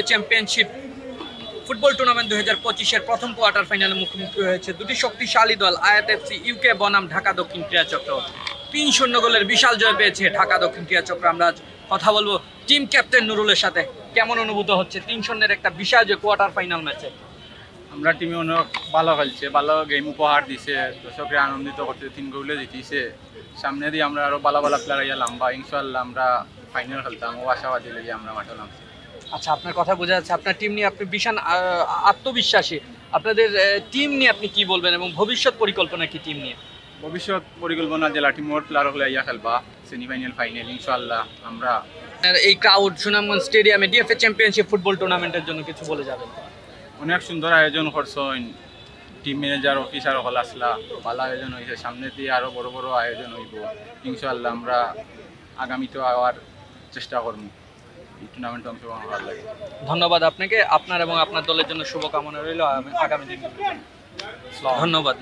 Championship football tournament 2025-এর প্রথম quarter ফাইনালে মুখোমুখি হয়েছে দুটি শক্তিশালী দল আয়াত এফসি ইউকে বনাম ঢাকা দক্ষিণ ক্রীড়া চক্র। 3-0 গোলের বিশাল জয় পেয়েছে ঢাকা দক্ষিণ ক্রীড়া চক্র। আমরা আজ কথা বলবো টিম ক্যাপ্টেন নুরুলের সাথে। কেমন অনুভূত হচ্ছে 3-0-এর একটা বিশাল জয় কোয়ার্টার ফাইনাল ম্যাচে? আমরা টিমে অনেক ভালো খেলছে, ভালো গেম উপহার দিছে, দর্শককে আনন্দিত করতে 3 গোলে জিতিছে। সামনে দিয়ে আমরা আরো ভালো ভালো প্লেয়ার ইয়া লাম্বা, ইনশাআল্লাহ আমরা ফাইনাল খেলতাম ও আশাবাদী লেগে আমরা মাঠে নামছি। আচ্ছা, আপনার কথা বোঝা যাচ্ছে আপনার টিম নিয়ে আপনি ভীষণ আত্মবিশ্বাসী। আপনাদের টিম নিয়ে আপনি কি বলবেন এবং ভবিষ্যৎ পরিকল্পনা কি টিম নিয়ে? ভবিষ্যৎ পরিকল্পনা জেলা টিমের প্লেয়ার হলে ইয়া খেলবা সেমিফাইনাল ফাইনাল ইনশাআল্লাহ আমরা। এই ক্রাউড সুনামগঞ্জ স্টেডিয়ামে ডিএফএ চ্যাম্পিয়নশিপ ফুটবল টুর্নামেন্টের জন্য কিছু বলে যাবেন? অনেক সুন্দর আয়োজন করছেন, টিম ম্যানেজার অফিসার হল আসলা, ভালো আয়োজন হয়েছে। সামনে দিয়ে আরো বড় বড় আয়োজন হইব ইনশাআল্লাহ। আমরা আগামীতে আবার চেষ্টা করব এই টুর্নামেন্টে অংশগ্রহণ করার লাগে। ধন্যবাদ আপনাকে, আপনার এবং আপনার দলের জন্য শুভকামনা রইল আগামী দিন। ধন্যবাদ।